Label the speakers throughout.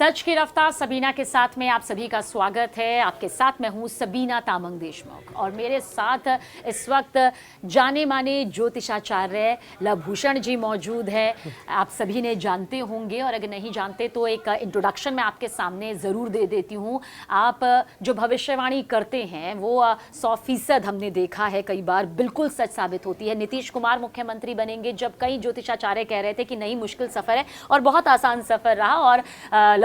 Speaker 1: सच की रफ्तार सबीना के साथ में आप सभी का स्वागत है। आपके साथ मैं हूं सबीना तामंग देशमुख और मेरे साथ इस वक्त जाने माने ज्योतिषाचार्य लवभूषण जी मौजूद है। आप सभी ने जानते होंगे और अगर नहीं जानते तो एक इंट्रोडक्शन मैं आपके सामने ज़रूर दे देती हूं। आप जो भविष्यवाणी करते हैं वो 100% हमने देखा है, कई बार बिल्कुल सच साबित होती है। नीतीश कुमार मुख्यमंत्री बनेंगे जब कई ज्योतिषाचार्य कह रहे थे कि नहीं मुश्किल सफ़र है और बहुत आसान सफ़र रहा और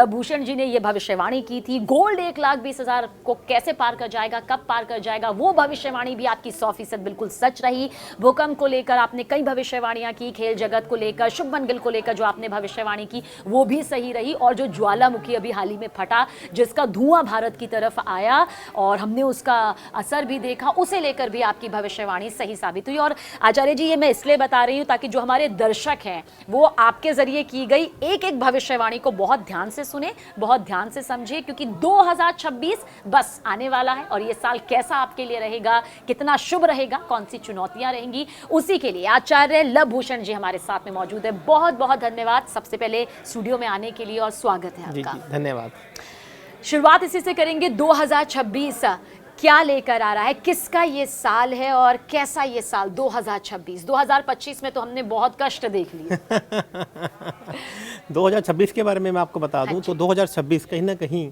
Speaker 1: लवभूषण जी ने यह भविष्यवाणी की थी। गोल्ड 1,20,000 को कैसे पार कर जाएगा, कब पार कर जाएगा, वो भविष्यवाणी भी आपकी 100% बिल्कुल सच रही। भूकंप को लेकर आपने कई भविष्यवाणियां की, खेल जगत को लेकर, शुभमन गिल को लेकर जो आपने भविष्यवाणी की वो भी सही रही। और जो ज्वालामुखी अभी हाल ही में फटा जिसका धुआं भारत की तरफ आया और हमने उसका असर भी देखा, उसे लेकर भी आपकी भविष्यवाणी सही साबित हुई। और आचार्य जी ये मैं इसलिए बता रही हूँ ताकि जो हमारे दर्शक हैं वो आपके जरिए की गई एक एक भविष्यवाणी को बहुत ध्यान से सुने, बहुत ध्यान से समझे, क्योंकि 2026 बस आने वाला है और ये साल कैसा आपके लिए रहेगा, कितना शुभ रहेगा, कौन सी चुनौतियां रहेंगी, उसी के लिए आचार्य लवभूषण जी हमारे साथ में मौजूद है। बहुत बहुत धन्यवाद सबसे पहले स्टूडियो में आने के लिए और स्वागत है आपका।
Speaker 2: जी, धन्यवाद।
Speaker 1: शुरुआत इसी से करेंगे। 2026 क्या लेकर आ रहा है, किसका ये साल है और कैसा ये साल 2026? 2025 में तो हमने बहुत कष्ट देख लिए।
Speaker 2: 2026 के बारे में मैं आपको बता दूं तो 2026 कहीं ना कहीं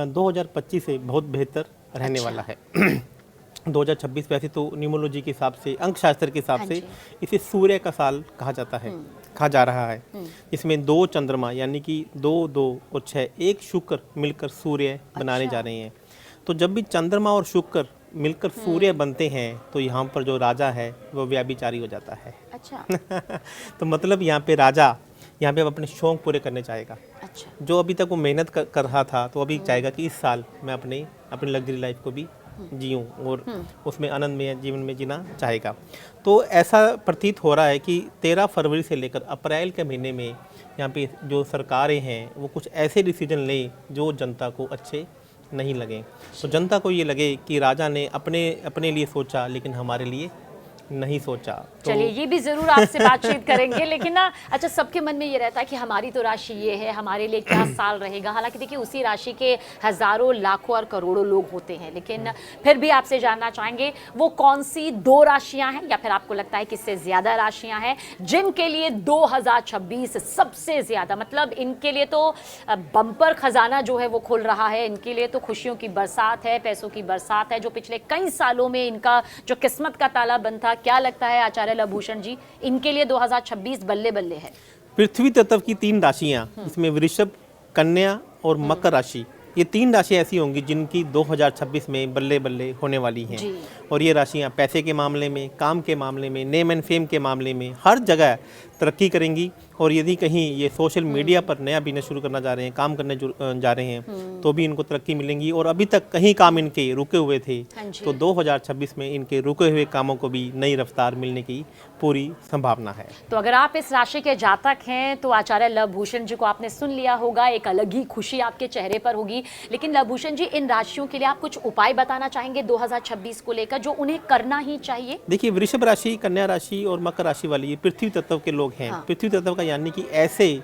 Speaker 2: 2025 से बहुत बेहतर रहने वाला है। 2026 वैसे तो न्यूमरोलॉजी के हिसाब से, अंक शास्त्र के हिसाब से इसे सूर्य का साल कहा जाता है, कहा जा रहा है। इसमें 2 चंद्रमा यानी कि 2, 2 और 6 एक शुक्र मिलकर सूर्य बनाने जा रहे हैं। तो जब भी चंद्रमा और शुक्र मिलकर सूर्य बनते हैं तो यहाँ पर जो राजा है वो व्याभिचारी हो जाता है।
Speaker 1: अच्छा।
Speaker 2: तो मतलब यहाँ पे राजा यहाँ पे अपने शौक पूरे करने चाहेगा।
Speaker 1: अच्छा।
Speaker 2: जो अभी तक वो मेहनत कर रहा था तो अभी चाहेगा कि इस साल मैं अपनी लग्जरी लाइफ को भी जीऊँ और उसमें आनंदमय जीवन में जीना चाहेगा। तो ऐसा प्रतीत हो रहा है कि 13 फरवरी से लेकर अप्रैल के महीने में यहाँ पे जो सरकारें हैं वो कुछ ऐसे डिसीजन लें जो जनता को अच्छे नहीं लगे। तो जनता को ये लगे कि राजा ने अपने लिए सोचा लेकिन हमारे लिए नहीं सोचा। तो
Speaker 1: चलिए ये भी जरूर आपसे बातचीत करेंगे, लेकिन ना अच्छा सबके मन में ये रहता है कि हमारी तो राशि ये है, हमारे लिए क्या साल रहेगा। हालांकि देखिए उसी राशि के हजारों, लाखों और करोड़ों लोग होते हैं, लेकिन फिर भी आपसे जानना चाहेंगे वो कौन सी 2 राशियां हैं या फिर आपको लगता है कि इससे ज्यादा राशियां हैं जिनके लिए 2026 सबसे ज्यादा, मतलब इनके लिए तो बम्पर खजाना जो है वो खुल रहा है, इनके लिए तो खुशियों की बरसात है, पैसों की बरसात है, जो पिछले कई सालों में इनका जो किस्मत का ताला बंद था। क्या लगता है आचार्य लवभूषण जी इनके लिए 2026 बल्ले बल्ले है?
Speaker 2: पृथ्वी तत्व की 3 राशियां, इसमें वृषभ, कन्या और मकर राशि, ये 3 राशियां ऐसी होंगी जिनकी 2026 में बल्ले बल्ले होने वाली हैं। और ये राशियां पैसे के मामले में, काम के मामले में, नेम एंड फेम के मामले में हर जगह तरक्की करेंगी। और यदि कहीं ये सोशल मीडिया पर नया बिजनेस शुरू करना जा रहे हैं, काम करने जा रहे हैं तो भी इनको तरक्की मिलेंगी। और अभी तक कहीं काम इनके रुके हुए थे तो 2026 में इनके रुके हुए कामों को भी नई रफ्तार मिलने की पूरी संभावना है।
Speaker 1: तो अगर आप इस राशि के जातक हैं तो आचार्य लवभूषण जी को आपने सुन लिया होगा, एक अलग ही खुशी आपके चेहरे पर होगी। लेकिन लवभूषण जी इन राशियों के लिए आप कुछ उपाय बताना चाहेंगे 2026 को लेकर जो उन्हें करना ही चाहिए?
Speaker 2: देखिए वृषभ राशि, कन्या राशि और मकर राशि वाली ये पृथ्वी तत्व के लोग हैं। पृथ्वी तत्व का यानी कि ऐसे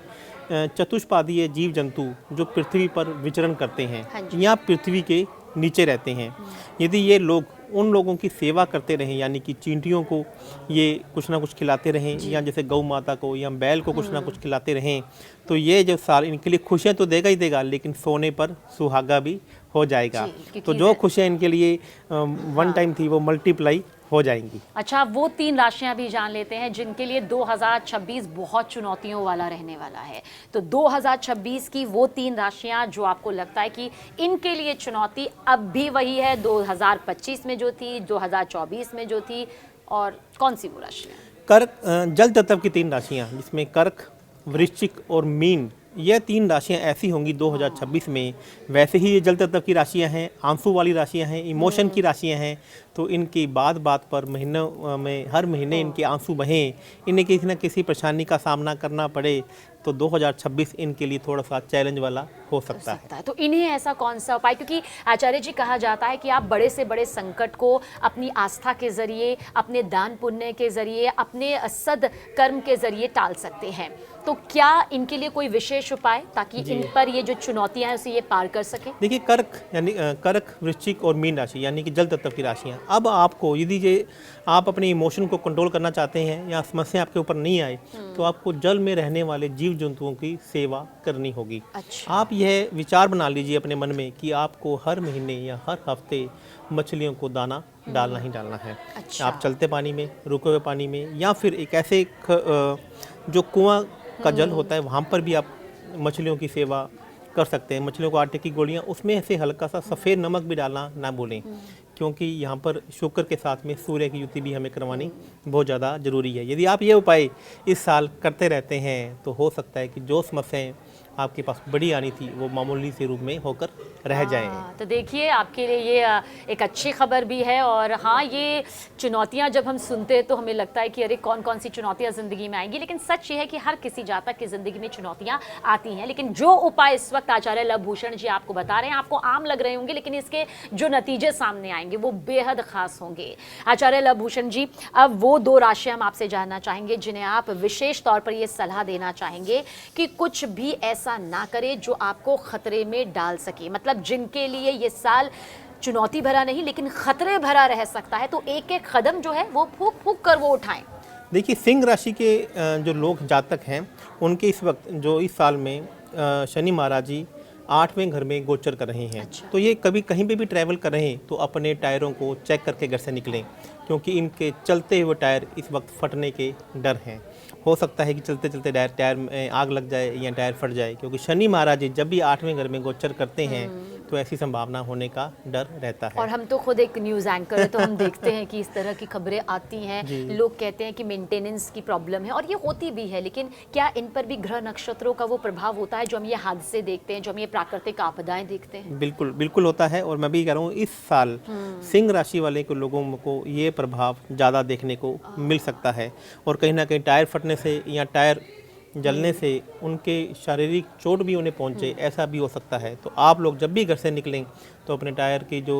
Speaker 2: चतुष्पादीय जीव जंतु जो पृथ्वी पर विचरण करते हैं या पृथ्वी के नीचे रहते हैं। यदि ये लोग उन लोगों की सेवा करते रहें, यानी कि चींटियों को ये कुछ ना कुछ खिलाते रहें या जैसे गौ माता को या बैल को कुछ ना कुछ खिलाते रहें, तो ये जो साल इनके लिए खुशियाँ तो देगा ही देगा लेकिन सोने पर सुहागा भी हो जाएगा। तो जो खुशियाँ इनके लिए वन टाइम थी वो मल्टीप्लाई हो जाएंगी।
Speaker 1: अच्छा, वो 3 राशियां भी जान लेते हैं जिनके लिए 2026 बहुत चुनौतियों वाला रहने वाला है। तो 2026 की वो 3 राशियां जो आपको लगता है कि इनके लिए चुनौती अब भी वही है 2025 में जो थी, 2024 में जो थी, और कौन सी वो राशियां?
Speaker 2: कर्क, जल तत्व की 3 राशियां जिसमें कर्क, वृश्चिक और मीन, यह 3 राशियां ऐसी होंगी 2026 में। वैसे ही ये जल तत्व की राशियां हैं, आंसू वाली राशियां हैं, इमोशन की राशियां हैं। तो इनकी बात बात पर महीनों में हर महीने इनके आंसू बहें, इन्हें किसी न किसी परेशानी का सामना करना पड़े, तो 2026 इनके लिए थोड़ा सा चैलेंज वाला हो सकता है।
Speaker 1: तो इन्हें ऐसा कौन सा उपाय, क्योंकि आचार्य जी कहा जाता है कि आप बड़े से बड़े संकट को अपनी आस्था के जरिए, अपने दान पुण्य के जरिए, अपने सद्कर्म के जरिए टाल सकते हैं, तो क्या इनके लिए कोई विशेष उपाय ताकि इन पर ये जो चुनौतियां हैं उसे ये पार कर सके?
Speaker 2: देखिए, कर्क यानी कर्क, वृश्चिक और मीन राशि यानी कि जल तत्व की राशियाँ, अब आपको यदि ये आप अपने इमोशन को कंट्रोल करना चाहते हैं या समस्या आपके ऊपर नहीं आए, तो आपको जल में रहने वाले जीव जंतुओं की सेवा करनी होगी।
Speaker 1: अच्छा।
Speaker 2: आप यह विचार बना लीजिए अपने मन में कि आपको हर महीने या हर हफ्ते मछलियों को दाना डालना ही डालना है।
Speaker 1: अच्छा।
Speaker 2: आप चलते पानी में, रुके हुए पानी में, या फिर एक ऐसे जो कुआं का जल होता है वहाँ पर भी आप मछलियों की सेवा कर सकते हैं। मछलियों को आटे की गोलियाँ, उसमें ऐसे हल्का सा सफ़ेद नमक भी डालना ना भूलें, क्योंकि यहाँ पर शुक्र के साथ में सूर्य की युति भी हमें करवानी बहुत ज़्यादा ज़रूरी है। यदि आप ये उपाय इस साल करते रहते हैं तो हो सकता है कि जो समस्याएं आपके पास बड़ी आनी थी वो मामूली से रूप में होकर रह जाएं।
Speaker 1: तो देखिए, आपके लिए ये एक अच्छी खबर भी है। और हाँ, ये चुनौतियां जब हम सुनते हैं तो हमें लगता है कि अरे कौन कौन सी चुनौतियां ज़िंदगी में आएंगी, लेकिन सच ये है कि हर किसी जातक की ज़िंदगी में चुनौतियां आती हैं। लेकिन जो उपाय इस वक्त आचार्य लवभूषण जी आपको बता रहे हैं, आपको आम लग रहे होंगे, लेकिन इसके जो नतीजे सामने आएंगे वो बेहद खास होंगे। आचार्य लवभूषण जी, अब वो 2 राशियां हम आपसे जानना चाहेंगे जिन्हें आप विशेष तौर पर ये सलाह देना चाहेंगे कि कुछ भी ऐसा ना करे जो आपको खतरे में डाल सके, मतलब जिनके लिए ये साल चुनौती भरा नहीं लेकिन खतरे भरा रह सकता है, तो एक एक कदम जो है वो फूक फूक कर वो उठाएं।
Speaker 2: देखिए, सिंह राशि के जो लोग जातक हैं उनके इस वक्त जो इस साल में शनि महाराज जी 8वें घर में गोचर कर रहे हैं।
Speaker 1: अच्छा।
Speaker 2: तो ये कभी कहीं पे भी ट्रैवल कर रहे हैं तो अपने टायरों को चेक करके घर से निकलें, क्योंकि इनके चलते हुए टायर इस वक्त फटने के डर हैं। हो सकता है कि चलते चलते टायर में आग लग जाए या टायर फट जाए, क्योंकि शनि महाराज जी जब भी 8वें घर में गोचर करते हैं तो ऐसी संभावना होने का डर रहता है।
Speaker 1: और हम तो खुद एक न्यूज़ एंकर है, तो हम देखते हैं कि इस तरह की खबरें आती हैं, लोग कहते हैं कि मेंटेनेंस की प्रॉब्लम है, और ये होती भी है, लेकिन क्या इन पर भी ग्रह नक्षत्रों का वो प्रभाव होता है जो हम ये हादसे देखते हैं, जो हम ये प्राकृतिक आपदाएं देखते हैं?
Speaker 2: बिल्कुल बिल्कुल होता है। और मैं भी कह रहा हूँ इस साल सिंह राशि वाले के लोगों को ये प्रभाव ज़्यादा देखने को मिल सकता है, और कहीं ना कहीं टायर फटने से या टायर जलने से उनके शारीरिक चोट भी उन्हें पहुंचे, ऐसा भी हो सकता है। तो आप लोग जब भी घर से निकलें तो अपने टायर की जो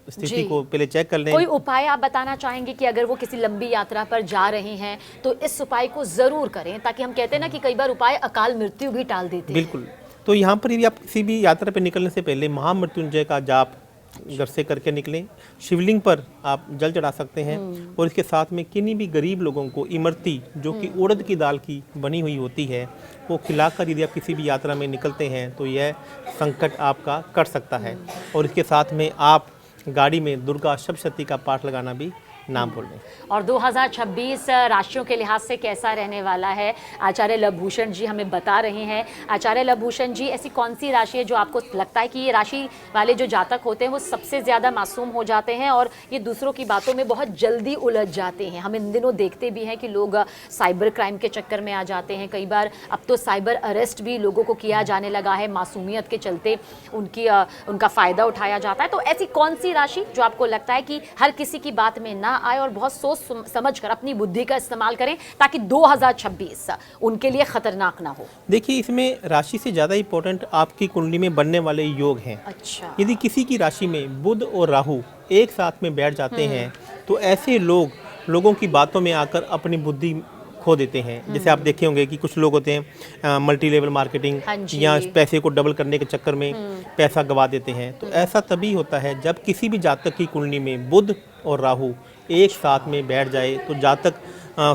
Speaker 2: स्थिति को पहले चेक कर लें।
Speaker 1: कोई उपाय आप बताना चाहेंगे कि अगर वो किसी लंबी यात्रा पर जा रहे हैं तो इस उपाय को ज़रूर करें, ताकि हम कहते हैं ना कि कई बार उपाय अकाल मृत्यु भी टाल देते हैं।
Speaker 2: बिल्कुल। तो यहाँ पर यदि आप किसी भी यात्रा पर निकलने से पहले महामृत्युंजय का जाप घर से करके निकलें। शिवलिंग पर आप जल चढ़ा सकते हैं, और इसके साथ में किन्हीं भी गरीब लोगों को इमरती, जो कि उड़द की दाल की बनी हुई होती है, वो खिलाकर यदि आप किसी भी यात्रा में निकलते हैं तो यह संकट आपका कट सकता है। और इसके साथ में आप गाड़ी में दुर्गा सप्तशती का पाठ लगाना भी नाम बोल लें।
Speaker 1: और 2026 राशियों के लिहाज से कैसा रहने वाला है, आचार्य लवभूषण जी हमें बता रहे हैं। आचार्य लवभूषण जी, ऐसी कौन सी राशि है जो आपको लगता है कि ये राशि वाले जो जातक होते हैं वो सबसे ज़्यादा मासूम हो जाते हैं और ये दूसरों की बातों में बहुत जल्दी उलझ जाते हैं? हम इन दिनों देखते भी हैं कि लोग साइबर क्राइम के चक्कर में आ जाते हैं, कई बार अब तो साइबर अरेस्ट भी लोगों को किया जाने लगा है, मासूमियत के चलते उनका फ़ायदा उठाया जाता है। तो ऐसी कौन सी राशि जो आपको लगता है कि हर किसी की बात में ना आए और बहुत सोच समझ कर अपनी बुद्धि का इस्तेमाल करें, ताकि 2026 उनके लिए खतरनाक ना हो?
Speaker 2: देखिए, इसमें राशि से ज़्यादा इंपॉर्टेंट आपकी कुंडली में बनने वाले योग हैं।
Speaker 1: अच्छा।
Speaker 2: यदि किसी की राशि में बुध और राहु एक साथ में बैठ जाते हैं तो ऐसे लोगों की बातों में आकर अपनी बुद्धि खो देते हैं। जैसे आप देखे होंगे कि कुछ लोग होते हैं मल्टी लेवल मार्केटिंग या पैसे को डबल करने के चक्कर में पैसा गवा देते हैं। तो ऐसा तभी होता है जब किसी भी जातक की कुंडली में बुध और राहु एक साथ में बैठ जाए, तो जातक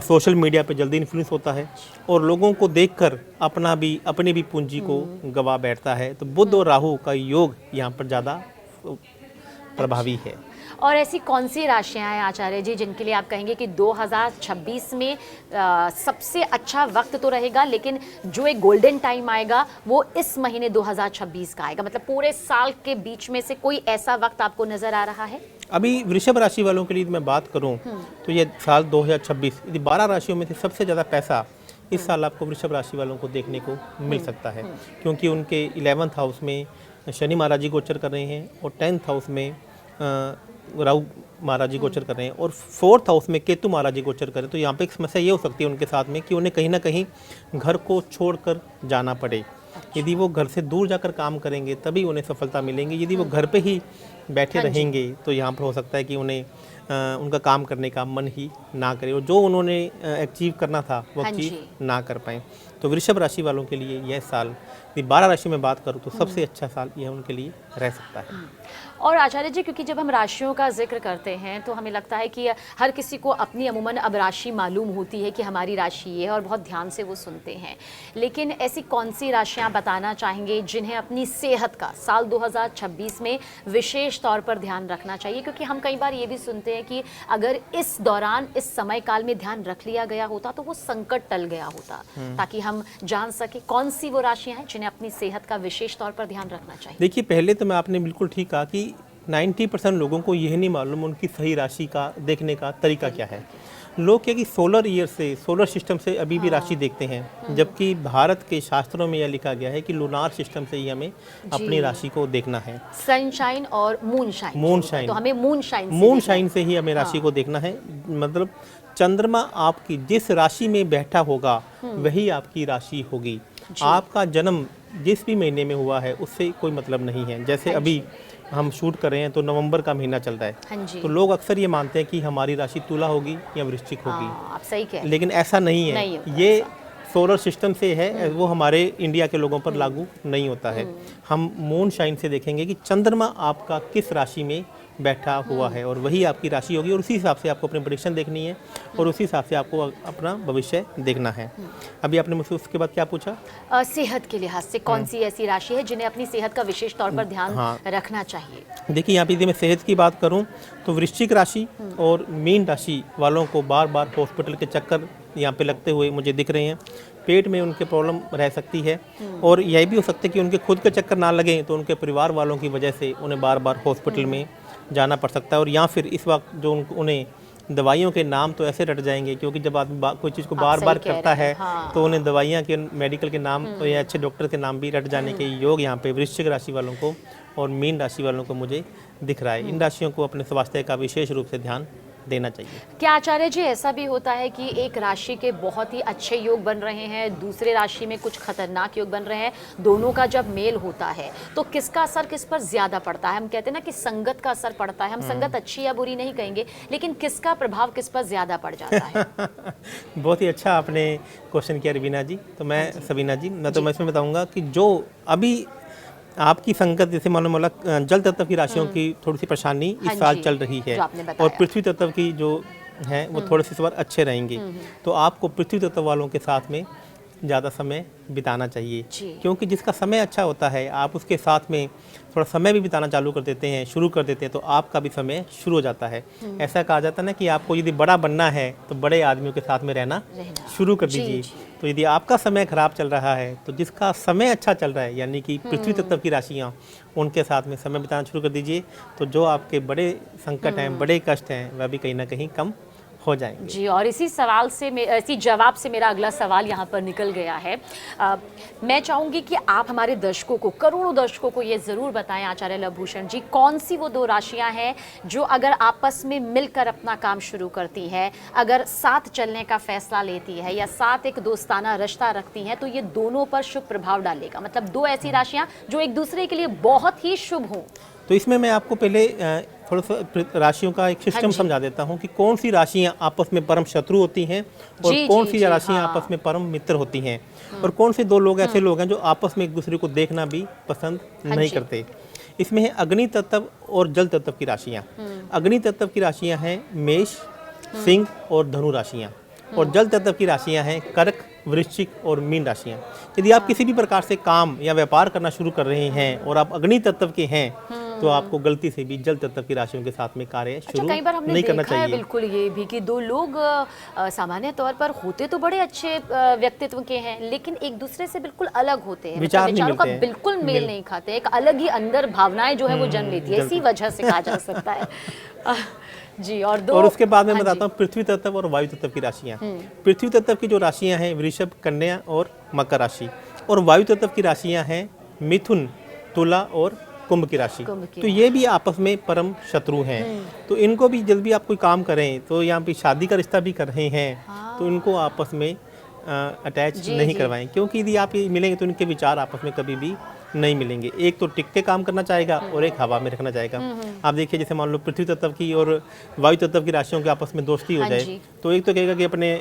Speaker 2: सोशल मीडिया पे जल्दी इन्फ्लुएंस होता है और लोगों को देखकर अपनी भी पूंजी को गवा बैठता है। तो बुध और राहु का योग यहाँ पर ज़्यादा प्रभावी है।
Speaker 1: और ऐसी कौन सी राशियां हैं आचार्य जी जिनके लिए आप कहेंगे कि 2026 में सबसे अच्छा वक्त तो रहेगा, लेकिन जो एक गोल्डन टाइम आएगा वो इस महीने 2026 का आएगा? मतलब पूरे साल के बीच में से कोई ऐसा वक्त आपको नजर आ रहा है?
Speaker 2: अभी वृषभ राशि वालों के लिए मैं बात करूं तो ये साल 2026 यदि 12 राशियों में से सबसे ज़्यादा पैसा इस साल आपको वृषभ राशि वालों को देखने को मिल सकता है, क्योंकि उनके 11th हाउस में शनि महाराज जी गोचर कर रहे हैं और 10th हाउस में राहु महाराज जी गोचर कर रहे हैं और 4th हाउस में केतु महाराज जी गोचर करें, तो यहाँ पे एक समस्या ये हो सकती है उनके साथ में कि उन्हें कहीं ना कहीं घर को छोड़कर जाना पड़े। यदि वो घर से दूर जाकर काम करेंगे तभी उन्हें सफलता मिलेंगी। यदि वो घर पे ही बैठे रहेंगे तो यहाँ पर हो सकता है कि उन्हें उनका काम करने का मन ही ना करे और जो उन्होंने अचीव करना था वो अचीव ना कर पाए। तो वृषभ राशि वालों के लिए यह साल, यदि 12 राशि में बात करूँ तो सबसे अच्छा साल यह उनके लिए रह सकता है।
Speaker 1: और आचार्य जी, क्योंकि जब हम राशियों का जिक्र करते हैं तो हमें लगता है कि हर किसी को अपनी अमूमन अब राशि मालूम होती है कि हमारी राशि ये है और बहुत ध्यान से वो सुनते हैं, लेकिन ऐसी कौन सी राशियां बताना चाहेंगे जिन्हें अपनी सेहत का साल 2026 में विशेष तौर पर ध्यान रखना चाहिए? क्योंकि हम कई बार ये भी सुनते हैं कि अगर इस दौरान इस समय काल में ध्यान रख लिया गया होता तो वो संकट टल गया होता, ताकि हम जान सके कौन सी वो राशियां हैं जिन्हें अपनी सेहत का विशेष तौर पर ध्यान रखना चाहिए।
Speaker 2: देखिए, पहले तो मैं आपने बिल्कुल ठीक कहा कि 90% लोगों को यह नहीं मालूम उनकी सही राशि का देखने का तरीका क्या है। लोग क्या कि सोलर ईयर से, सोलर सिस्टम से अभी भी राशि देखते हैं, जबकि भारत के शास्त्रों में यह लिखा गया है कि लूनार सिस्टम से ही हमें अपनी राशि को देखना है।
Speaker 1: सनशाइन और मूनशाइन, तो हमें मूनशाइन
Speaker 2: से ही हमें राशि को देखना है। मतलब चंद्रमा आपकी जिस राशि में बैठा होगा वही आपकी राशि होगी। आपका जन्म जिस भी महीने में हुआ है उससे कोई मतलब नहीं है। जैसे अभी हम शूट कर रहे हैं तो नवंबर का महीना चल रहा है, तो लोग अक्सर ये मानते हैं कि हमारी राशि तुला होगी या वृश्चिक होगी।
Speaker 1: आप सही कह,
Speaker 2: लेकिन ऐसा नहीं है, ये सोलर सिस्टम से है, वो हमारे इंडिया के लोगों पर लागू नहीं होता है। हम मून शाइन से देखेंगे कि चंद्रमा आपका किस राशि में बैठा हुआ है और वही आपकी राशि होगी और उसी हिसाब से आपको अपनी प्रेडिक्शन देखनी है और उसी हिसाब से आपको अपना भविष्य देखना है। अभी आपने मुझसे उसके बाद क्या पूछा?
Speaker 1: सेहत के लिहाज से कौन सी ऐसी राशि है जिन्हें अपनी सेहत का विशेष तौर पर ध्यान रखना चाहिए?
Speaker 2: देखिए, यहाँ पे यदि मैं सेहत की बात करूँ तो वृश्चिक राशि और मीन राशि वालों को बार बार हॉस्पिटल के चक्कर यहाँ पे लगते हुए मुझे दिख रहे हैं। पेट में उनके प्रॉब्लम रह सकती है और यह भी हो सकता है कि उनके खुद के चक्कर ना लगें तो उनके परिवार वालों की वजह से उन्हें बार बार हॉस्पिटल में जाना पड़ सकता है। और या फिर इस वक्त जो उन्हें दवाइयों के नाम तो ऐसे रट जाएंगे, क्योंकि जब आदमी कोई चीज़ को बार बार करता है तो उन्हें दवाइयाँ के, मेडिकल के नाम तो या अच्छे डॉक्टर के नाम भी रट जाने के योग यहाँ पे वृश्चिक राशि वालों को और मीन राशि वालों को मुझे दिख रहा है। इन राशियों को अपने स्वास्थ्य का विशेष रूप से ध्यान देना चाहिए।
Speaker 1: क्या आचार्य जी ऐसा भी होता है कि एक राशि के बहुत ही अच्छे योग बन रहे हैं, दूसरे राशि में कुछ खतरनाक योग बन रहे हैं, दोनों का जब मेल होता है तो किसका असर किस पर ज्यादा पड़ता है? हम कहते हैं ना कि संगत का असर पड़ता है। हम संगत अच्छी या बुरी नहीं कहेंगे, लेकिन किसका प्रभाव किस पर ज्यादा पड़ जाता है?
Speaker 2: बहुत ही अच्छा आपने क्वेश्चन किया रवीना जी। तो मैं सबीना जी, मैं इसमें बताऊंगा कि जो अभी आपकी संगत, जैसे मानो जल तत्व की राशियों की थोड़ी सी परेशानी इस साल चल रही है और पृथ्वी तत्व की जो है वो थोड़े से इस बार अच्छे रहेंगे। तो आपको पृथ्वी तत्व वालों के साथ में ज़्यादा समय बिताना चाहिए, क्योंकि जिसका समय अच्छा होता है आप उसके साथ में थोड़ा समय भी बिताना चालू कर देते हैं, शुरू कर देते हैं, तो आपका भी समय शुरू हो जाता है। ऐसा कहा जाता है ना कि आपको यदि बड़ा बनना है तो बड़े आदमियों के साथ में रहना शुरू कर दीजिए। तो यदि आपका समय खराब चल रहा है तो जिसका समय अच्छा चल रहा है यानी कि पृथ्वी तत्व की राशियाँ, उनके साथ में समय बिताना शुरू कर दीजिए। तो जो आपके बड़े संकट हैं, बड़े कष्ट हैं, वह भी कहीं ना कहीं कम हो जाएंगे।
Speaker 1: जी, और इसी सवाल से इसी जवाब से मेरा अगला सवाल यहाँ पर निकल गया है। मैं चाहूँगी कि आप हमारे दर्शकों को, करोड़ों दर्शकों को ये ज़रूर बताएं आचार्य लवभूषण जी, कौन सी वो दो राशियाँ हैं जो अगर आपस में मिलकर अपना काम शुरू करती हैं, अगर साथ चलने का फैसला लेती है या साथ एक दोस्ताना रिश्ता रखती हैं, तो ये दोनों पर शुभ प्रभाव डालेगा। मतलब दो ऐसी राशियाँ जो एक दूसरे के लिए बहुत ही शुभ हों।
Speaker 2: तो इसमें मैं आपको पहले थोड़ा सा राशियों का एक सिस्टम समझा देता हूँ कि कौन सी राशियाँ आपस में परम शत्रु होती हैं और कौन सी राशियाँ आपस में परम मित्र होती हैं, और कौन से दो लोग ऐसे लोग हैं जो आपस में एक दूसरे को देखना भी पसंद नहीं करते। इसमें है अग्नि तत्व और जल तत्व की राशियाँ। अग्नि तत्व की राशियाँ हैं मेष, सिंह और धनु राशियाँ, और जल तत्व की राशियाँ हैं कर्क, वृश्चिक और मीन राशियाँ। यदि आप किसी भी प्रकार से काम या व्यापार करना शुरू कर रहे हैं और आप अग्नि तत्व के हैं तो आपको गलती से भी जल तत्व की राशियों के साथ में कार्य शुरू नहीं करना चाहिए।
Speaker 1: बिल्कुल, ये भी कि दो लोग सामान्य तौर पर होते तो बड़े अच्छे व्यक्तित्व के हैं, लेकिन एक दूसरे से बिल्कुल अलग होते हैं, विचारों का बिल्कुल मेल नहीं खाते, एक अलग ही अंदर भावनाएं जो है वो जन्म लेती है, इसी वजह से कहा जा सकता है। जी, और उसके बाद मैं बताता हूँ पृथ्वी तत्व और वायु तत्व की राशियाँ। पृथ्वी तत्व की जो राशियाँ हैं वृषभ, कन्या और मकर राशि, और वायु तत्व की राशियाँ हैं मिथुन, तुला और
Speaker 2: कुंभ की राशि,
Speaker 1: कुंभ की
Speaker 2: तो ये भी आपस में परम शत्रु हैं। तो इनको भी जब भी आप कोई काम करें, तो यहाँ पे शादी का रिश्ता भी कर रहे हैं तो इनको आपस में अटैच
Speaker 1: जी,
Speaker 2: नहीं
Speaker 1: जी।
Speaker 2: करवाएं, क्योंकि यदि आप ये मिलेंगे तो इनके विचार आपस में कभी भी नहीं मिलेंगे। एक तो टिक के काम करना चाहेगा और एक हवा में रखना चाहेगा। आप देखिए, जैसे मान लो पृथ्वी तत्व की और वायु तत्व की राशियों के आपस में दोस्ती हो
Speaker 1: हाँ
Speaker 2: जाए,
Speaker 1: जी।
Speaker 2: तो एक तो कहेगा कि अपने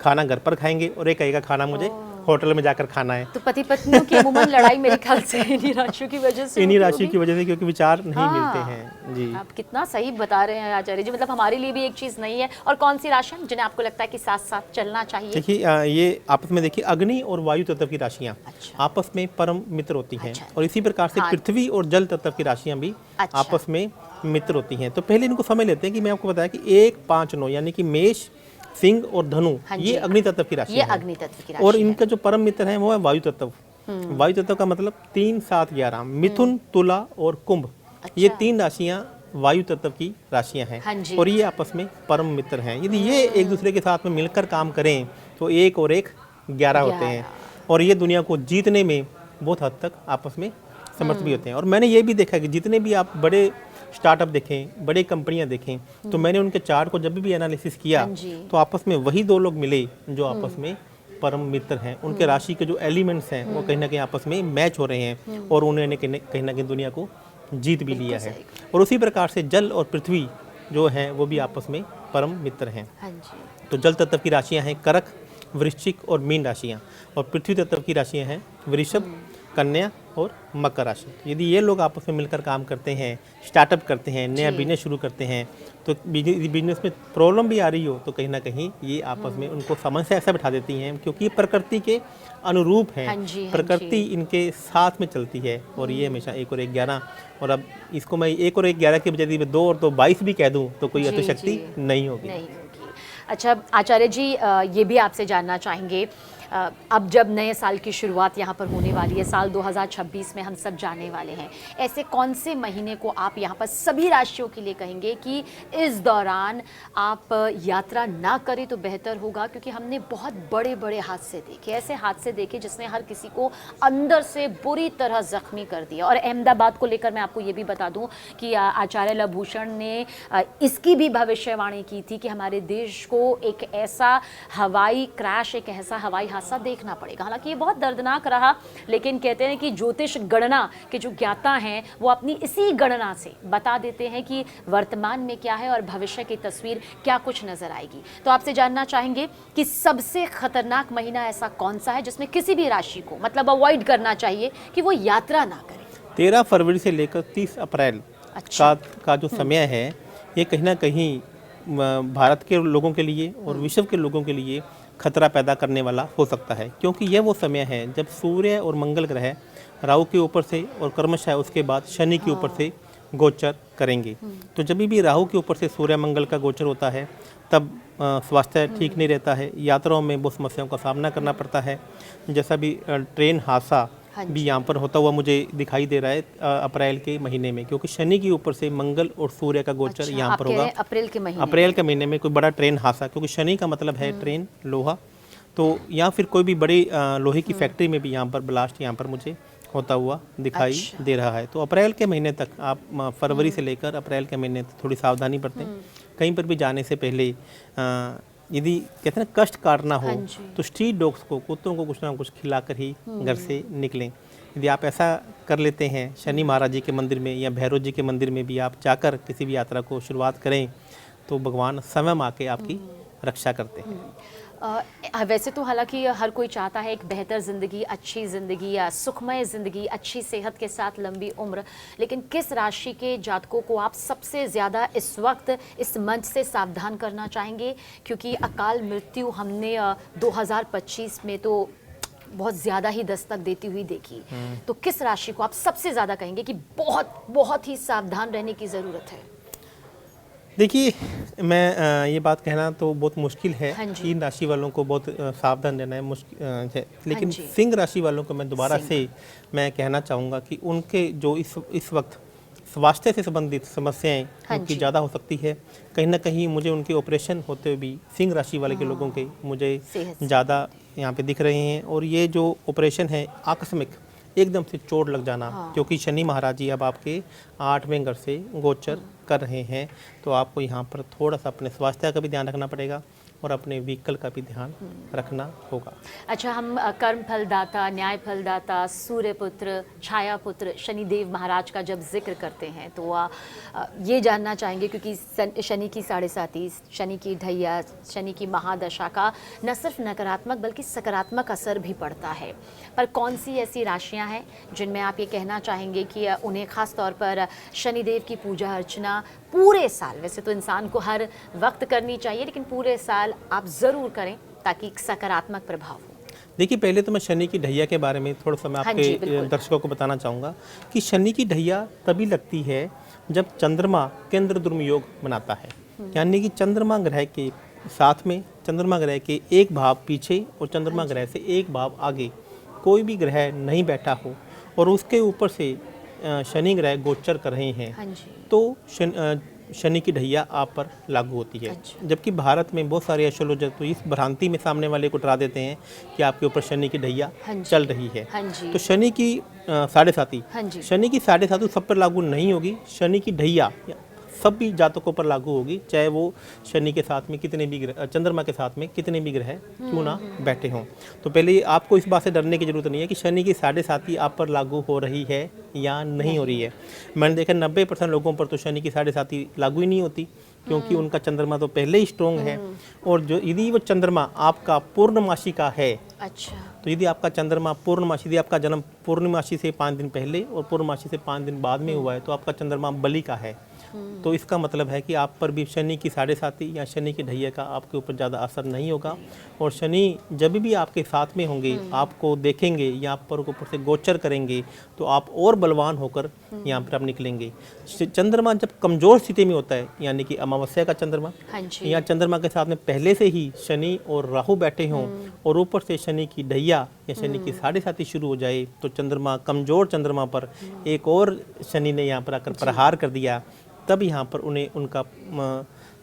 Speaker 2: खाना घर पर खाएंगे और एक कहेगा खाना मुझे होटल में जाकर खाना है।
Speaker 1: तो पति पत्नियों की अमूमन लड़ाई मेरे ख्याल से इन्हीं राशियों की वजह से
Speaker 2: इन्हीं
Speaker 1: होती
Speaker 2: राशि
Speaker 1: होगी।
Speaker 2: की वजह से, क्योंकि विचार नहीं
Speaker 1: हाँ।
Speaker 2: मिलते हैं जी।
Speaker 1: आप कितना सही बता रहे हैं आचार्य जी, मतलब हमारे लिए भी एक चीज नहीं है। और कौन सी राशियां जिन्हें आपको लगता है कि साथ साथ चलना चाहिए?
Speaker 2: देखिए, ये आपस में देखिए अग्नि और वायु तत्व की राशियां
Speaker 1: अच्छा।
Speaker 2: आपस में परम मित्र होती हैं।
Speaker 1: अच्छा।
Speaker 2: और इसी प्रकार से
Speaker 1: हाँ।
Speaker 2: पृथ्वी और जल तत्व की राशियां भी
Speaker 1: अच्छा।
Speaker 2: आपस में मित्र होती हैं। तो पहले इनको समझ लेते हैं कि मैं आपको बताया कि 1, 5, 9 यानी कि मेष, सिंह और धनु,
Speaker 1: हाँ
Speaker 2: ये
Speaker 1: जी।
Speaker 2: अग्नि तत्व की राशि
Speaker 1: ये
Speaker 2: है।
Speaker 1: अग्नि तत्व की राशि
Speaker 2: और
Speaker 1: है।
Speaker 2: इनका जो परम मित्र है वो है वायु तत्व। वायु तत्व का मतलब 3, 7, 11, मिथुन, तुला और कुंभ, ये 3 राशियां वायु तत्व की राशियां हैं।
Speaker 1: हाँ जी।
Speaker 2: और ये आपस में परम मित्र हैं। यदि ये एक दूसरे के साथ में मिलकर काम करें तो 1 और 1 11 होते हैं। और ये दुनिया को जीतने में बहुत हद तक आपस में समर्थ भी होते हैं। और मैंने ये भी देखा कि जितने भी आप बड़े स्टार्टअप देखें, बड़े कंपनियां देखें, तो मैंने उनके चार्ट को जब भी एनालिसिस किया
Speaker 1: हाँ जी।
Speaker 2: तो आपस में वही 2 लोग मिले जो आपस में परम मित्र हैं। उनके राशि के जो एलिमेंट्स हैं वो कहीं ना कहीं आपस में मैच हो रहे हैं और उन्होंने कहीं ना कहीं दुनिया को जीत भी लिया है। और उसी प्रकार से जल और पृथ्वी जो हैं वो भी आपस में परम मित्र हैं।
Speaker 1: हाँ जी।
Speaker 2: तो जल तत्व की राशियां हैं करक, वृश्चिक और मीन राशियां, और पृथ्वी तत्व की राशियां हैं वृषभ, कन्या और मकर राशि। यदि ये लोग आपस में मिलकर काम करते हैं, स्टार्टअप करते हैं, नया बिजनेस शुरू करते हैं, तो बिजनेस में प्रॉब्लम भी आ रही हो तो कहीं ना कहीं ये आपस में उनको समस्या ऐसा बिठा देती हैं, क्योंकि ये प्रकृति के अनुरूप हैं।
Speaker 1: हाँ जी, हाँ
Speaker 2: प्रकृति
Speaker 1: जी।
Speaker 2: इनके साथ में चलती है। और ये हमेशा 1 और 1 11, और अब इसको मैं 1 और 1 11 के बजाय 2 और 2 22 भी कह दूं तो कोई
Speaker 1: जी,
Speaker 2: अतिशक्ति
Speaker 1: जी।
Speaker 2: नहीं होगी।
Speaker 1: नहीं होगी। अच्छा आचार्य जी, ये भी आपसे जानना चाहेंगे, अब जब नए साल की शुरुआत यहाँ पर होने वाली है, साल 2026 में हम सब जाने वाले हैं, ऐसे कौन से महीने को आप यहाँ पर सभी राशियों के लिए कहेंगे कि इस दौरान आप यात्रा ना करें तो बेहतर होगा? क्योंकि हमने बहुत बड़े बड़े हादसे देखे, ऐसे हादसे देखे जिसने हर किसी को अंदर से बुरी तरह जख्मी कर दिया। और अहमदाबाद को लेकर मैं आपको ये भी बता दूं कि आचार्य लवभूषण ने इसकी भी भविष्यवाणी की थी कि हमारे देश को एक ऐसा हवाई क्रैश, एक ऐसा हवाई हादसा देखना पड़ेगा। हालांकि ये बहुत दर्दनाक रहा, लेकिन कहते हैं कि ज्योतिष गणना के जो ज्ञाता हैं वो अपनी इसी गणना से बता देते हैं कि वर्तमान में क्या है और भविष्य की तस्वीर क्या कुछ नजर आएगी। तो आपसे जानना चाहेंगे कि सबसे खतरनाक महीना ऐसा कौन सा है जिसमें किसी भी राशि को मतलब अवॉइड करना चाहिए कि वो यात्रा ना करें?
Speaker 2: 13 फरवरी से लेकर 30 अप्रैल
Speaker 1: अच्छा।
Speaker 2: का जो समय है, ये कहीं ना कहीं भारत के लोगों के लिए और विश्व के लोगों के लिए खतरा पैदा करने वाला हो सकता है। क्योंकि यह वो समय है जब सूर्य और मंगल ग्रह राहु के ऊपर से और क्रमशः उसके बाद शनि के ऊपर से गोचर करेंगे। तो जब भी राहु के ऊपर से सूर्य मंगल का गोचर होता है तब स्वास्थ्य ठीक नहीं रहता है, यात्राओं में बहुत समस्याओं का सामना करना पड़ता है। जैसा भी ट्रेन हादसा भी यहाँ पर होता हुआ मुझे दिखाई दे रहा है अप्रैल के महीने में, क्योंकि शनि के ऊपर से मंगल और सूर्य का गोचर
Speaker 1: अच्छा,
Speaker 2: यहाँ
Speaker 1: आप
Speaker 2: पर
Speaker 1: कह
Speaker 2: होगा
Speaker 1: रहे हैं अप्रैल के महीने
Speaker 2: अप्रैल के महीने में कोई बड़ा ट्रेन हादसा, क्योंकि शनि का मतलब है ट्रेन, लोहा, तो या फिर कोई भी बड़ी लोहे की फैक्ट्री में भी यहाँ पर ब्लास्ट यहाँ पर मुझे होता हुआ दिखाई दे रहा है। तो अप्रैल के महीने तक आप फरवरी से लेकर अप्रैल के महीने तक थोड़ी सावधानी बरतें। कहीं पर भी जाने से पहले यदि कहते हैं ना कष्ट काटना हो तो स्ट्रीट डॉग्स को, कुत्तों को कुछ ना कुछ खिलाकर ही घर से निकलें। यदि आप ऐसा कर लेते हैं, शनि महाराज जी के मंदिर में या भैरव जी के मंदिर में भी आप जाकर किसी भी यात्रा को शुरुआत करें तो भगवान स्वयं आके आपकी रक्षा करते हैं।
Speaker 1: वैसे तो हालांकि हर कोई चाहता है एक बेहतर ज़िंदगी, अच्छी ज़िंदगी या सुखमय ज़िंदगी, अच्छी सेहत के साथ लंबी उम्र, लेकिन किस राशि के जातकों को आप सबसे ज़्यादा इस वक्त इस मंच से सावधान करना चाहेंगे? क्योंकि अकाल मृत्यु हमने 2025 में तो बहुत ज़्यादा ही दस्तक देती हुई देखी। तो किस राशि को आप सबसे ज़्यादा कहेंगे कि बहुत बहुत ही सावधान रहने की ज़रूरत है?
Speaker 2: देखिए, मैं ये बात कहना तो बहुत मुश्किल है।
Speaker 1: हाँ जी।
Speaker 2: 3 राशि वालों को बहुत सावधान रहना है मुश्किल है, लेकिन
Speaker 1: जी।
Speaker 2: सिंह राशि वालों को मैं दोबारा से मैं कहना चाहूँगा कि उनके जो इस वक्त स्वास्थ्य से संबंधित समस्याएं उनकी ज़्यादा हो सकती है। कहीं ना कहीं मुझे उनके ऑपरेशन होते हुए भी सिंह राशि वाले के लोगों के मुझे ज़्यादा यहाँ पे दिख रहे हैं। और ये जो ऑपरेशन है आकस्मिक एकदम से चोट लग जाना, क्योंकि शनि महाराज जी अब आपके 8वें घर से गोचर कर रहे हैं। तो आपको यहाँ पर थोड़ा सा अपने स्वास्थ्य का भी ध्यान रखना पड़ेगा और अपने व्हीकल का भी ध्यान रखना होगा।
Speaker 1: अच्छा, हम कर्म फलदाता, न्याय फलदाता, सूर्यपुत्र, छायापुत्र शनिदेव महाराज का जब जिक्र करते हैं तो ये जानना चाहेंगे, क्योंकि शनि की 7.5, शनि की ढैया, शनि की महादशा का न सिर्फ नकारात्मक बल्कि सकारात्मक असर भी पड़ता है। पर कौन सी ऐसी राशियां हैं जिनमें आप ये कहना चाहेंगे कि उन्हें खास तौर पर शनिदेव की पूजा अर्चना पूरे साल, वैसे तो इंसान को हर वक्त करनी चाहिए, लेकिन पूरे साल आप ज़रूर करें ताकि एक सकारात्मक प्रभाव हो?
Speaker 2: देखिए, पहले तो मैं शनि की ढैया के बारे में थोड़ा सा मैं आपके दर्शकों को बताना चाहूँगा कि शनि की ढैया तभी लगती है जब चंद्रमा केंद्र द्रुम योग बनाता है, यानी कि चंद्रमा ग्रह के साथ में, चंद्रमा ग्रह के एक भाव पीछे और चंद्रमा ग्रह से एक भाव आगे कोई भी ग्रह नहीं बैठा हो और उसके ऊपर से शनि ग्रह गोचर कर रहे हैं, तो शनि की ढैया आप पर लागू होती है। जबकि भारत में बहुत सारे एस्ट्रोलॉजर तो इस भ्रांति में सामने वाले को डरा देते हैं कि आपके ऊपर शनि की ढैया चल रही है। तो शनि की 7.5, शनि की 7.5 सब पर लागू नहीं होगी। शनि की ढैया सभी जातकों पर लागू होगी, चाहे वो शनि के साथ में कितने भी ग्रह, चंद्रमा के साथ में कितने भी ग्रह क्यों ना बैठे हों। तो पहले आपको इस बात से डरने की जरूरत नहीं है कि शनि की 7.5 आप पर लागू हो रही है या नहीं हो रही है। मैंने देखा 90% लोगों पर तो शनि की 7.5 लागू ही नहीं होती, क्योंकि उनका चंद्रमा तो पहले ही स्ट्रोंग है। और जो यदि वो चंद्रमा आपका पूर्णमासी का है,
Speaker 1: अच्छा,
Speaker 2: तो यदि आपका चंद्रमा पूर्णमासी, यदि आपका जन्म पूर्णमासी से 5 दिन पहले और पूर्णमासी से 5 दिन बाद में हुआ है, तो आपका चंद्रमा बलि का है। तो इसका मतलब है कि आप पर भी शनि की 7.5 या शनि की ढैया का आपके ऊपर ज़्यादा असर नहीं होगा। और शनि जब भी आपके साथ में होंगे, आपको देखेंगे या आप पर ऊपर से गोचर करेंगे, तो आप और बलवान होकर यहाँ पर आप निकलेंगे। चंद्रमा जब कमज़ोर स्थिति में होता है, यानी कि अमावस्या का चंद्रमा या चंद्रमा के साथ में पहले से ही शनि और राहु बैठे हों और ऊपर से शनि की ढैया या शनि की 7.5 शुरू हो जाए, तो चंद्रमा, कमज़ोर चंद्रमा पर एक और शनि ने यहाँ पर आकर प्रहार कर दिया, तब यहाँ पर उन्हें उनका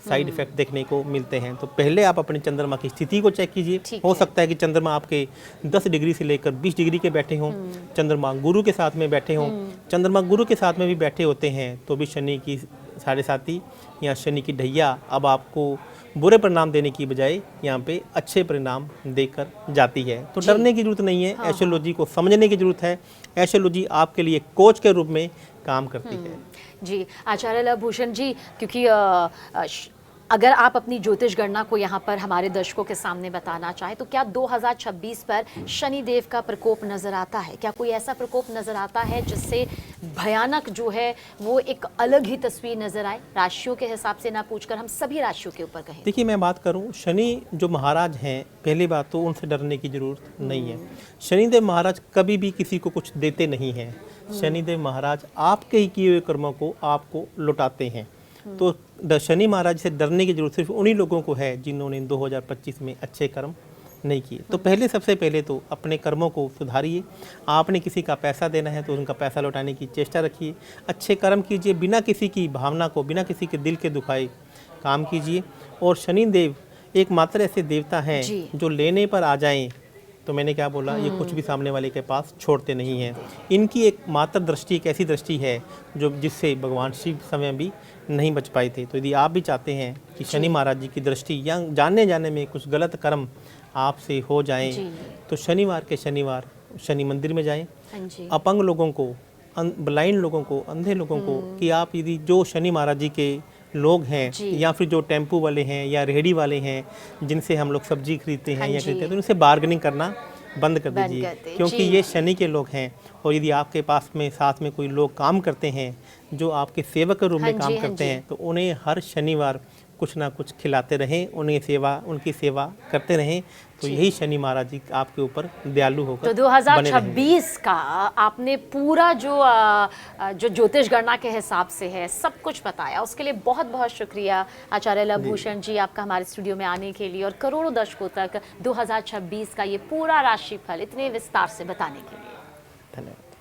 Speaker 2: साइड इफेक्ट देखने को मिलते हैं। तो पहले आप अपने चंद्रमा की स्थिति को चेक कीजिए। हो सकता है कि चंद्रमा आपके 10 डिग्री से लेकर 20 डिग्री के बैठे हों, चंद्रमा गुरु के साथ में बैठे हों। चंद्रमा गुरु के साथ में भी बैठे होते हैं तो भी शनि की 7.5 या शनि की ढैया अब आपको बुरे परिणाम देने की बजाय यहाँ पे अच्छे परिणाम देकर जाती है। तो डरने की जरूरत नहीं है, एस्ट्रोलॉजी को समझने की जरूरत है। एस्ट्रोलॉजी आपके लिए कोच के रूप में काम करती है।
Speaker 1: जी, आचार्य लवभूषण जी, क्योंकि अगर आप अपनी ज्योतिष गणना को यहाँ पर हमारे दर्शकों के सामने बताना चाहें, तो क्या 2026 पर शनिदेव का प्रकोप नजर आता है? क्या कोई ऐसा प्रकोप नजर आता है जिससे भयानक जो है वो एक अलग ही तस्वीर नजर आए? राशियों के हिसाब से ना पूछकर हम सभी राशियों के ऊपर कहें।
Speaker 2: देखिए, मैं बात करूं, शनि जो महाराज हैं, पहली बात तो उनसे डरने की जरूरत नहीं है। शनिदेव महाराज कभी भी किसी को कुछ देते नहीं हैं। शनिदेव महाराज आपके ही किए हुए कर्मों को आपको लौटाते हैं। तो शनि महाराज से डरने की जरूरत सिर्फ उन्हीं लोगों को है जिन्होंने 2025 में अच्छे कर्म नहीं किए। तो सबसे पहले तो अपने कर्मों को सुधारिए। आपने किसी का पैसा देना है तो उनका पैसा लौटाने की चेष्टा रखिए। अच्छे कर्म कीजिए, बिना किसी की भावना को, बिना किसी के दिल के दुखाए काम कीजिए। और शनिदेव एकमात्र ऐसे देवता हैं जो लेने पर आ जाएं तो मैंने क्या बोला, ये कुछ भी सामने वाले के पास छोड़ते नहीं हैं। इनकी एक मात्र दृष्टि एक ऐसी दृष्टि है जो जिससे भगवान शिव समय भी नहीं बच पाए थे। तो यदि आप भी चाहते हैं कि शनि महाराज जी की दृष्टि या जाने जाने में कुछ गलत कर्म आपसे हो जाएं, तो शनिवार के शनिवार शनि मंदिर में जाएं। अपंग लोगों को, ब्लाइंड लोगों को, अंधे लोगों को, कि आप यदि जो शनि महाराज जी के लोग हैं या फिर जो टेम्पू वाले हैं या रेहड़ी वाले हैं जिनसे हम लोग सब्जी खरीदते हैं या खरीदते हैं, तो उनसे बार्गेनिंग करना बंद कर दीजिए, क्योंकि ये शनि के लोग हैं। और यदि आपके पास में साथ में कोई लोग काम करते हैं जो आपके सेवक के रूप में काम करते हैं, तो उन्हें हर शनिवार कुछ ना कुछ खिलाते रहें, उनकी सेवा करते रहें। तो यही शनि महाराज जी आपके ऊपर दयालु होकर
Speaker 1: तो 2026 का आपने पूरा जो ज्योतिष गणना के हिसाब से है सब कुछ बताया, उसके लिए बहुत बहुत शुक्रिया आचार्य लवभूषण जी आपका हमारे स्टूडियो में आने के लिए और करोड़ों दर्शकों तक 2026 का ये पूरा राशिफल इतने विस्तार से बताने के लिए।
Speaker 2: धन्यवाद।